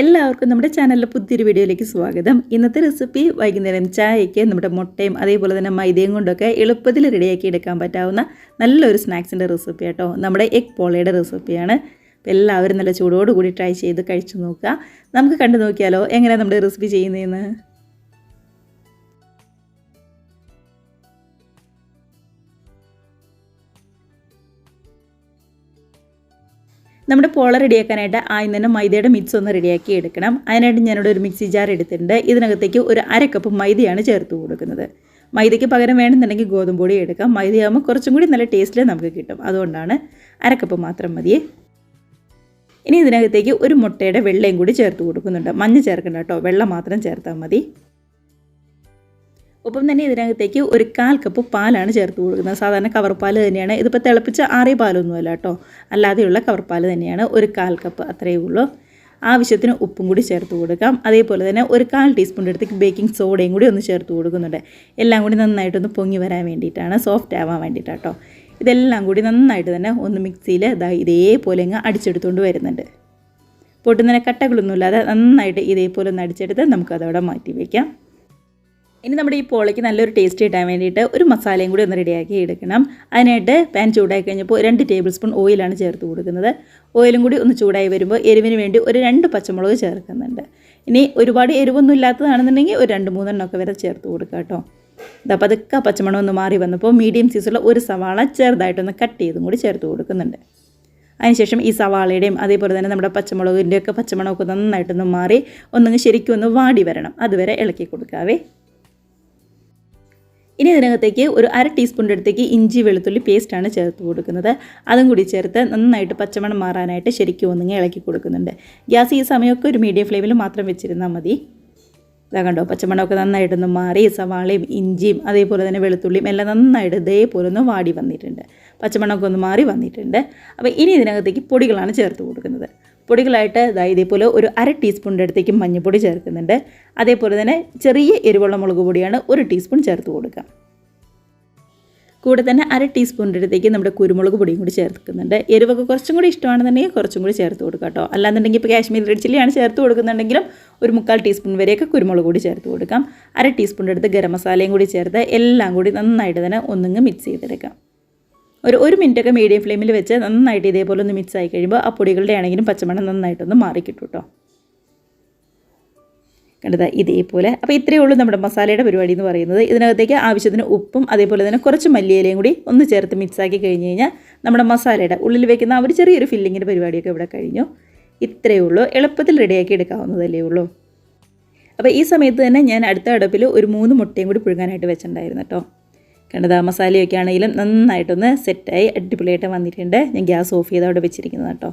എല്ലാവർക്കും നമ്മുടെ ചാനലിലെ പുതിയൊരു വീഡിയോയിലേക്ക് സ്വാഗതം. ഇന്നത്തെ റെസിപ്പി വൈകുന്നേരം ചായയ്ക്ക് നമ്മുടെ മുട്ടയും അതേപോലെ തന്നെ മൈദയും കൊണ്ടൊക്കെ എളുപ്പത്തിൽ റെഡിയാക്കി എടുക്കാൻ പറ്റാവുന്ന നല്ലൊരു സ്നാക്സിൻ്റെ റെസിപ്പി കേട്ടോ. നമ്മുടെ എഗ് പോളയുടെ റെസിപ്പിയാണ്. എല്ലാവരും നല്ല ചൂടോടുകൂടി ട്രൈ ചെയ്ത് കഴിച്ചു നോക്കുക. നമുക്ക് കണ്ടു നോക്കിയാലോ എങ്ങനെയാണ് നമ്മുടെ റെസിപ്പി ചെയ്യുന്നതെന്ന്. നമ്മുടെ പോള റെഡിയാക്കാനായിട്ട് ആദ്യം തന്നെ മൈദയുടെ മിക്സ് ഒന്ന് റെഡിയാക്കി എടുക്കണം. അതിനായിട്ട് ഞാനിവിടെ ഒരു മിക്സി ജാർ എടുത്തിട്ടുണ്ട്. ഇതിനകത്തേക്ക് ഒരു 1/2 കപ്പ് മൈദയാണ് ചേർത്ത് കൊടുക്കുന്നത്. മൈദയ്ക്ക് പകരം വേണമെന്നുണ്ടെങ്കിൽ ഗോതമ്പ് പൊടി എടുക്കാം. മൈദയാകുമ്പോൾ കുറച്ചും കൂടി നല്ല ടേസ്റ്റിൽ നമുക്ക് കിട്ടും. അതുകൊണ്ടാണ് 1/2 കപ്പ് മാത്രം മതി. ഇനി ഇതിനകത്തേക്ക് ഒരു മുട്ടയുടെ വെള്ളയും കൂടി ചേർത്ത് കൊടുക്കുന്നുണ്ട്. മഞ്ഞ ചേർക്കണ്ട കേട്ടോ, വെള്ളം മാത്രം ചേർത്താൽ മതി. ഒപ്പം തന്നെ ഇതിനകത്തേക്ക് ഒരു 1/4 കപ്പ് പാലാണ് ചേർത്ത് കൊടുക്കുന്നത്. സാധാരണ കവർ പാൽ തന്നെയാണ്. ഇതിപ്പോൾ തിളപ്പിച്ച ആറിയ പാലൊന്നുമല്ല കേട്ടോ, അല്ലാതെയുള്ള കവർ പാൽ തന്നെയാണ്. ഒരു 1/4 കപ്പ് അത്രയേ ഉള്ളൂ. ആവശ്യത്തിന് ഉപ്പും കൂടി ചേർത്ത് കൊടുക്കാം. അതേപോലെ തന്നെ ഒരു 1/4 ടീസ്പൂൺ അടുത്തേക്ക് ബേക്കിംഗ് സോഡയും കൂടി ഒന്ന് ചേർത്ത് കൊടുക്കുന്നുണ്ട്. എല്ലാം കൂടി നന്നായിട്ടൊന്ന് പൊങ്ങി വരാൻ വേണ്ടിയിട്ടാണ്, സോഫ്റ്റ് ആവാൻ വേണ്ടിയിട്ടാണ് കേട്ടോ. ഇതെല്ലാം കൂടി നന്നായിട്ട് തന്നെ ഒന്ന് മിക്സിയിൽ ഇതേപോലെ അങ്ങ് അടിച്ചെടുത്തുകൊണ്ട് വരുന്നുണ്ട്. പൊട്ടുന്നതിനെ കട്ടകളൊന്നുമില്ലാതെ നന്നായിട്ട് ഇതേപോലെ ഒന്ന് അടിച്ചെടുത്ത് നമുക്കതവിടെ മാറ്റി വയ്ക്കാം. ഇനി നമ്മുടെ ഈ പോളയ്ക്ക് നല്ലൊരു ടേസ്റ്റ് കിട്ടാൻ വേണ്ടിയിട്ട് ഒരു മസാലയും കൂടി ഒന്ന് റെഡിയാക്കി എടുക്കണം. അതിനായിട്ട് പാൻ ചൂടായി കഴിഞ്ഞപ്പോൾ 2 ടേബിൾ സ്പൂൺ ഓയിലാണ് ചേർത്ത് കൊടുക്കുന്നത്. ഓയിലും കൂടി ഒന്ന് ചൂടായി വരുമ്പോൾ എരിവിന് വേണ്ടി ഒരു 2 പച്ചമുളക് ചേർക്കുന്നുണ്ട്. ഇനി ഒരുപാട് എരിവൊന്നും ഇല്ലാത്തതാണെന്നുണ്ടെങ്കിൽ ഒരു 2-3 എണ്ണമൊക്കെ വരെ ചേർത്ത് കൊടുക്കുക കേട്ടോ. അപ്പോൾ അതൊക്കെ പച്ചമണം ഒന്ന് മാറി വന്നപ്പോൾ മീഡിയം സൈസുള്ള ഒരു സവാള ചെറുതായിട്ടൊന്ന് കട്ട് ചെയ്തും കൂടി ചേർത്ത് കൊടുക്കുന്നുണ്ട്. അതിനുശേഷം ഈ സവാളയുടെയും അതേപോലെ തന്നെ നമ്മുടെ പച്ചമുളകിൻ്റെയൊക്കെ പച്ചമണമൊക്കെ നന്നായിട്ടൊന്ന് മാറി ഒന്നങ്ങ് ശരിക്കും ഒന്ന് വാടി വരണം. അതുവരെ ഇളക്കി കൊടുക്കാവേ. ഇനി ഇതിനകത്തേക്ക് ഒരു 1/2 ടീസ്പൂണിൻ്റെ അടുത്തേക്ക് ഇഞ്ചി വെളുത്തുള്ളി പേസ്റ്റാണ് ചേർത്ത് കൊടുക്കുന്നത്. അതും കൂടി ചേർത്ത് നന്നായിട്ട് പച്ചമണം മാറാനായിട്ട് ശരിക്കും ഒന്നിങ്ങനെ ഇളക്കി കൊടുക്കുന്നുണ്ട്. ഗ്യാസ് ഈ സമയമൊക്കെ ഒരു മീഡിയം ഫ്ലെയിമിൽ മാത്രം വെച്ചിരുന്നാൽ മതി. ഇതാ കണ്ടോ, പച്ചമണമൊക്കെ നന്നായിട്ടൊന്ന് മാറി സവാളയും ഇഞ്ചിയും അതേപോലെ തന്നെ വെളുത്തുള്ളിയും എല്ലാം നന്നായിട്ട് ഇതേപോലെ ഒന്ന് വാടി വന്നിട്ടുണ്ട്. പച്ചമണമൊക്കെ ഒന്ന് മാറി വന്നിട്ടുണ്ട്. അപ്പോൾ ഇനി ഇതിനകത്തേക്ക് പൊടികളാണ് ചേർത്ത് കൊടുക്കുന്നത്. പൊടികളായിട്ട് ഇതേപോലെ ഒരു 1/2 ടീസ്പൂണിൻ്റെ അടുത്തേക്ക് മഞ്ഞൾപ്പൊടി ചേർക്കുന്നുണ്ട്. അതേപോലെ തന്നെ ചെറിയ എരിവുള്ള മുളക് പൊടിയാണ് 1 ടീസ്പൂൺ ചേർത്ത് കൊടുക്കുക. കൂടെ തന്നെ 1/2 ടീസ്പൂണിൻ്റെ അടുത്തേക്ക് നമ്മുടെ കുരുമുളക് പൊടിയും കൂടി ചേർക്കുന്നുണ്ട്. എരിവൊക്കെ കുറച്ചും കൂടി ഇഷ്ടമാണെന്നുണ്ടെങ്കിൽ കുറച്ചും കൂടി ചേർത്ത് കൊടുക്കുക കേട്ടോ. അല്ലാന്നുണ്ടെങ്കിൽ ഇപ്പോൾ കാശ്മീരി റെഡ് ചില്ലിയാണ് ചേർത്ത് കൊടുക്കുന്നുണ്ടെങ്കിലും ഒരു 3/4 ടീസ്പൂൺ വരെയൊക്കെ കുരുമുളക് പൊടി ചേർത്ത് കൊടുക്കാം. 1/2 ടീസ്പൂണിൻ്റെ അടുത്ത് ഗരം മസാലയും കൂടി ചേർത്ത് എല്ലാം കൂടി നന്നായിട്ട് തന്നെ ഒന്നിങ്ങ് മിക്സ് ചെയ്തെടുക്കാം. ഒരു മിനിറ്റൊക്കെ മീഡിയം ഫ്ലെയിമിൽ വെച്ച് നന്നായിട്ട് ഇതേപോലെ ഒന്ന് മിക്സ് ആയി കഴിയുമ്പോൾ ആ പൊടികളുടെ ആണെങ്കിലും പച്ചമണം നന്നായിട്ടൊന്ന് മാറിക്കിട്ടും കേട്ടോ. കണ്ടത് ഇതേപോലെ. അപ്പോൾ ഇത്രയേ ഉള്ളൂ നമ്മുടെ മസാലയുടെ പരിപാടി എന്ന് പറയുന്നത്. ഇതിനകത്തേക്ക് ആവശ്യത്തിന് ഉപ്പും അതേപോലെ തന്നെ കുറച്ച് മല്ലിയിലയും കൂടി ഒന്ന് ചേർത്ത് മിക്സാക്കി കഴിഞ്ഞ് കഴിഞ്ഞാൽ നമ്മുടെ മസാലയുടെ ഉള്ളിൽ വെക്കുന്ന ഒരു ചെറിയൊരു ഫില്ലിങ്ങിൻ്റെ പരിപാടിയൊക്കെ ഇവിടെ കഴിഞ്ഞു. ഇത്രയേ ഉള്ളൂ. എളുപ്പത്തിൽ റെഡിയാക്കി എടുക്കാവുന്നതല്ലേ ഉള്ളൂ. അപ്പോൾ ഈ സമയത്ത് തന്നെ ഞാൻ അടുത്ത അടുപ്പിൽ ഒരു 3 മുട്ടയും കൂടി പുഴുങ്ങാനായിട്ട് വെച്ചിട്ടുണ്ടായിരുന്നു കേട്ടോ. കണ്ടത് മസാലയൊക്കെ ആണെങ്കിലും നന്നായിട്ടൊന്ന് സെറ്റായി അടിപൊളിയായിട്ട് വന്നിട്ടുണ്ട്. ഞാൻ ഗ്യാസ് ഓഫ് ചെയ്ത് അവിടെ വെച്ചിരിക്കുന്നത് കേട്ടോ.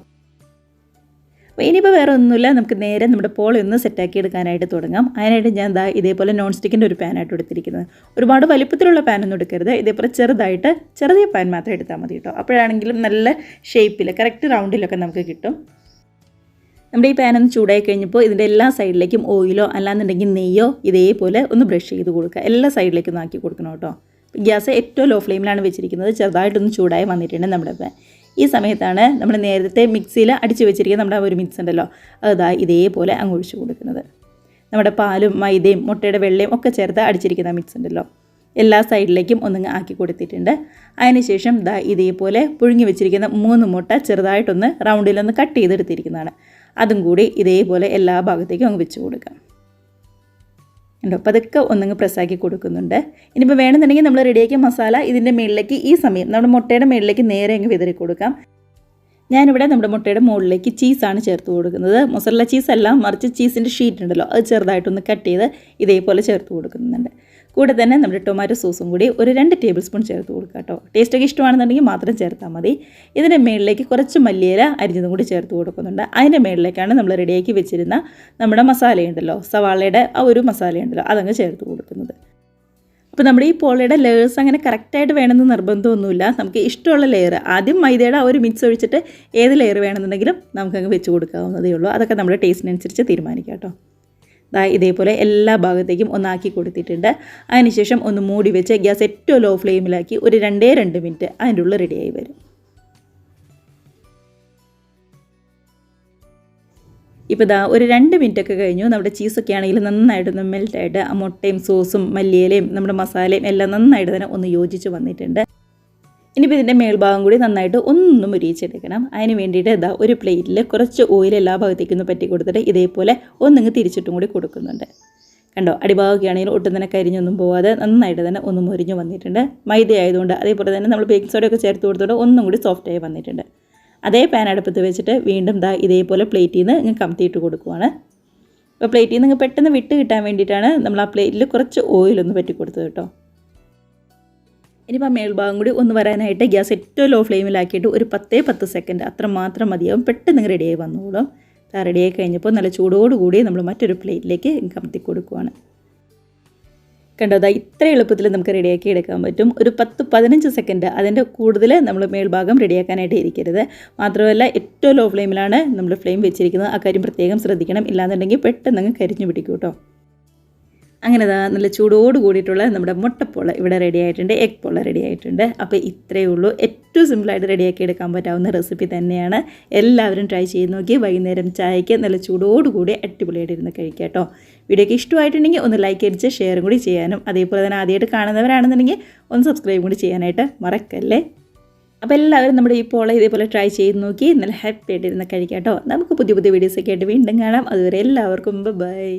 അപ്പോൾ ഇനിയിപ്പോൾ വേറെ ഒന്നുമില്ല, നമുക്ക് നേരെ നമ്മുടെ പോളയൊന്ന് സെറ്റാക്കി എടുക്കാനായിട്ട് തുടങ്ങാം. അതിനായിട്ട് ഞാൻ ഇതേപോലെ നോൺ സ്റ്റിക്കിൻ്റെ ഒരു പാനായിട്ട് എടുത്തിരിക്കുന്നത്. ഒരുപാട് വലിപ്പത്തിലുള്ള പാനൊന്നും എടുക്കരുത്. ഇതേപോലെ ചെറിയ പാൻ മാത്രം എടുത്താൽ മതി കേട്ടോ. അപ്പോഴാണെങ്കിലും നല്ല ഷേപ്പിൽ കറക്റ്റ് റൗണ്ടിലൊക്കെ നമുക്ക് കിട്ടും. നമ്മുടെ ഈ പാനൊന്ന് ചൂടായി കഴിഞ്ഞപ്പോൾ ഇതിൻ്റെ എല്ലാ സൈഡിലേക്കും ഓയിലോ അല്ലാന്നുണ്ടെങ്കിൽ നെയ്യോ ഇതേപോലെ ഒന്ന് ബ്രഷ് ചെയ്ത് കൊടുക്കുക. എല്ലാ സൈഡിലേക്കും ഒന്ന് ആക്കി കൊടുക്കണം കേട്ടോ. ഗ്യാസ് ഏറ്റവും ലോ ഫ്ലെയിമിലാണ് വെച്ചിരിക്കുന്നത്. ചെറുതായിട്ടൊന്ന് ചൂടായി വന്നിട്ടുണ്ട് നമ്മുടെ പാൻ. ഈ സമയത്താണ് നമ്മൾ നേരത്തെ മിക്സിയിൽ അടിച്ച് വെച്ചിരിക്കുന്ന നമ്മുടെ ഒരു മിക്സ് ഉണ്ടല്ലോ, അത് ഇതേപോലെ അങ്ങ് ഒഴിച്ച് കൊടുക്കുന്നത്. നമ്മുടെ പാലും മൈദയും മുട്ടയുടെ വെള്ളയും ഒക്കെ ചേർത്ത് അടിച്ചിരിക്കുന്ന മിക്സ് ഉണ്ടല്ലോ, എല്ലാ സൈഡിലേക്കും ഒന്നിങ്ങ് ആക്കി കൊടുത്തിട്ടുണ്ട്. അതിനുശേഷം ഇതേപോലെ പുഴുങ്ങി വെച്ചിരിക്കുന്ന 3 മുട്ട ചെറുതായിട്ടൊന്ന് റൗണ്ടിലൊന്ന് കട്ട് ചെയ്തെടുത്തിരിക്കുന്നതാണ്. അതും കൂടി ഇതേപോലെ എല്ലാ ഭാഗത്തേക്കും അങ്ങ് വെച്ച് കൊടുക്കാം. ഉണ്ടോ, അപ്പോൾ അതൊക്കെ ഒന്നങ്ങ് പ്രസ്സാക്കി കൊടുക്കുന്നുണ്ട്. ഇനിയിപ്പോൾ വേണമെന്നുണ്ടെങ്കിൽ നമ്മൾ റെഡിയാക്കിയ മസാല ഇതിൻ്റെ മുകളിലേക്ക് ഈ സമയം നമ്മുടെ മുട്ടയുടെ മുകളിലേക്ക് നേരെ അങ്ങ് വിതറി കൊടുക്കാം. ഞാനിവിടെ നമ്മുടെ മുട്ടയുടെ മുകളിലേക്ക് ചീസാണ് ചേർത്ത് കൊടുക്കുന്നത്. മൊസറല്ല ചീസല്ല, മറിച്ച് ചീസിൻ്റെ ഷീറ്റ് ഉണ്ടല്ലോ, അത് ചെറുതായിട്ടൊന്ന് കട്ട് ചെയ്ത് ഇതേപോലെ ചേർത്ത് കൊടുക്കുന്നുണ്ട്. കൂടെ തന്നെ നമ്മുടെ ടൊമാറ്റോ സോസും കൂടി ഒരു 2 ടേബിൾ സ്പൂൺ ചേർത്ത് കൊടുക്കുക കേട്ടോ. ടേസ്റ്റൊക്കെ ഇഷ്ടമാണെന്നുണ്ടെങ്കിൽ മാത്രം ചേർത്താൽ മതി. ഇതിൻ്റെ മുകളിലേക്ക് കുറച്ച് മല്ലിയില അരിഞ്ഞതും കൂടി ചേർത്ത് കൊടുക്കുന്നുണ്ട്. അതിൻ്റെ മുകളിലേക്കാണ് നമ്മൾ റെഡിയാക്കി വെച്ചിരുന്ന നമ്മുടെ മസാലയുണ്ടല്ലോ, സവാളയുടെ ആ ഒരു മസാലയുണ്ടല്ലോ, അതങ്ങ് ചേർത്ത് കൊടുക്കുന്നത്. അപ്പോൾ നമ്മുടെ ഈ പോളയുടെ ലെയേഴ്സ് അങ്ങനെ കറക്റ്റായിട്ട് വേണമെന്ന് നിർബന്ധമൊന്നുമില്ല. നമുക്ക് ഇഷ്ടമുള്ള ലെയർ ആദ്യം മൈദയുടെ ആ ഒരു മിക്സ് ഒഴിച്ചിട്ട് ഏത് ലെയർ വേണമെന്നുണ്ടെങ്കിലും നമുക്കങ്ങ് വെച്ച് കൊടുക്കാവുന്നതേ ഉള്ളൂ. അതൊക്കെ നമ്മുടെ ടേസ്റ്റിനനുസരിച്ച് തീരുമാനിക്കാം കേട്ടോ. ഇതേപോലെ എല്ലാ ഭാഗത്തേക്കും ഒന്നാക്കി കൊടുത്തിട്ടുണ്ട്. അതിനുശേഷം ഒന്ന് മൂടി വെച്ച് ഗ്യാസ് ഏറ്റവും ലോ ഫ്ലെയിമിലാക്കി ഒരു 2 മിനിറ്റ് അതിൻ്റെ ഉള്ളിൽ റെഡിയായി വരും. ഇപ്പോൾ ഇതാ ഒരു 2 മിനിറ്റൊക്കെ കഴിഞ്ഞു. നമ്മുടെ ചീസൊക്കെ ആണെങ്കിൽ നന്നായിട്ടൊന്ന് മെൽറ്റായിട്ട് ആ മുട്ടയും സോസും മല്ലിയിലയും നമ്മുടെ മസാലയും എല്ലാം നന്നായിട്ട് തന്നെ ഒന്ന് യോജിച്ച് വന്നിട്ടുണ്ട്. ഇനിയിപ്പോൾ ഇതിൻ്റെ മേൽഭാഗം കൂടി നന്നായിട്ട് ഒന്ന് മുരിയിച്ചെടുക്കണം. അതിന് വേണ്ടിയിട്ട് ഇതാ ഒരു പ്ലേറ്റിൽ കുറച്ച് ഓയിൽ എല്ലാ ഭാഗത്തേക്കൊന്ന് പറ്റി കൊടുത്തിട്ട് ഇതേപോലെ ഒന്നിങ്ങ് തിരിച്ചിട്ടും കൂടി കൊടുക്കുന്നുണ്ട്. കണ്ടോ, അടിഭാഗമൊക്കെ ആണെങ്കിൽ ഒട്ടും തന്നെ കരിഞ്ഞൊന്നും പോവാതെ നന്നായിട്ട് തന്നെ ഒന്ന് മുരിഞ്ഞ് വന്നിട്ടുണ്ട്. മൈദ ആയതുകൊണ്ട് അതേപോലെ തന്നെ നമ്മൾ ബേക്കിംഗ് സോഡയൊക്കെ ചേർത്ത് കൊടുത്തുകൊണ്ട് ഒന്നും കൂടി സോഫ്റ്റായി വന്നിട്ടുണ്ട്. അതേ പാൻ അടുപ്പത്ത് വെച്ചിട്ട് വീണ്ടും ദാ ഇതേപോലെ പ്ലേറ്റിൽ നിന്ന് ഇങ്ങ് കമത്തിയിട്ട് കൊടുക്കുവാണ്. അപ്പോൾ പ്ലേറ്റിൽ നിന്ന് പെട്ടെന്ന് വിട്ട് കിട്ടാൻ വേണ്ടിയിട്ടാണ് നമ്മൾ ആ പ്ലേറ്റിൽ കുറച്ച് ഓയിലൊന്ന് പറ്റി കൊടുത്തത് കേട്ടോ. ഇനിയിപ്പോൾ മേൽഭാഗം കൂടി ഒന്ന് വരാനായിട്ട് ഗ്യാസ് ഏറ്റവും ലോ ഫ്ലെയിമിലാക്കിയിട്ട് ഒരു 10 സെക്കൻഡ് അത്ര മാത്രം മതിയാവും. പെട്ടെന്ന് റെഡിയായി വന്നോളും. റെഡിയായി കഴിഞ്ഞപ്പോൾ നല്ല ചൂടോടുകൂടി നമ്മൾ മറ്റൊരു പ്ലേറ്റിലേക്ക് കമത്തി കൊടുക്കുവാണ്. കണ്ടോ, അതാ ഇത്ര എളുപ്പത്തിൽ നമുക്ക് റെഡിയാക്കി എടുക്കാൻ പറ്റും. ഒരു 10-15 സെക്കൻഡ് അതിൻ്റെ കൂടുതൽ നമ്മൾ മേൽഭാഗം റെഡിയാക്കാനായിട്ട് ഇരിക്കരുത്. മാത്രമല്ല ഏറ്റവും ലോ ഫ്ലെയിമിലാണ് നമ്മൾ ഫ്ലെയിം വെച്ചിരിക്കുന്നത്. ആ കാര്യം പ്രത്യേകം ശ്രദ്ധിക്കണം. ഇല്ലാന്നുണ്ടെങ്കിൽ പെട്ടെന്ന് അങ്ങ് കരിഞ്ഞു പിടിക്കും കേട്ടോ. അങ്ങനെ നല്ല ചൂടോട് കൂടിയിട്ടുള്ള നമ്മുടെ മുട്ടപ്പോള ഇവിടെ റെഡി ആയിട്ടുണ്ട്. എഗ് പോള റെഡി ആയിട്ടുണ്ട്. അപ്പോൾ ഇത്രയേ ഉള്ളൂ. ഏറ്റവും സിമ്പിളായിട്ട് റെഡിയാക്കി എടുക്കാൻ പറ്റാവുന്ന റെസിപ്പി തന്നെയാണ്. എല്ലാവരും ട്രൈ ചെയ്ത് നോക്കി വൈകുന്നേരം ചായയ്ക്ക് നല്ല ചൂടോടുകൂടി അടിപൊളിയായിട്ട് ഇരുന്ന് കഴിക്കാം കേട്ടോ. വീഡിയോയ്ക്ക് ഇഷ്ടമായിട്ടുണ്ടെങ്കിൽ ഒന്ന് ലൈക്ക് അടിച്ച് ഷെയറും കൂടി ചെയ്യാനും അതേപോലെ തന്നെ ആദ്യമായിട്ട് കാണുന്നവരാണെന്നുണ്ടെങ്കിൽ ഒന്ന് സബ്സ്ക്രൈബ് കൂടി ചെയ്യാനായിട്ട് മറക്കല്ലേ. അപ്പോൾ എല്ലാവരും നമ്മുടെ ഈ പോള ഇതേപോലെ ട്രൈ ചെയ്ത് നോക്കി നല്ല ഹാപ്പി ആയിട്ട് ഇരുന്ന് കഴിക്കാം കേട്ടോ. നമുക്ക് പുതിയ വീഡിയോസൊക്കെ ആയിട്ട് വീണ്ടും കാണാം. അതുവരെ എല്ലാവർക്കും ബൈ.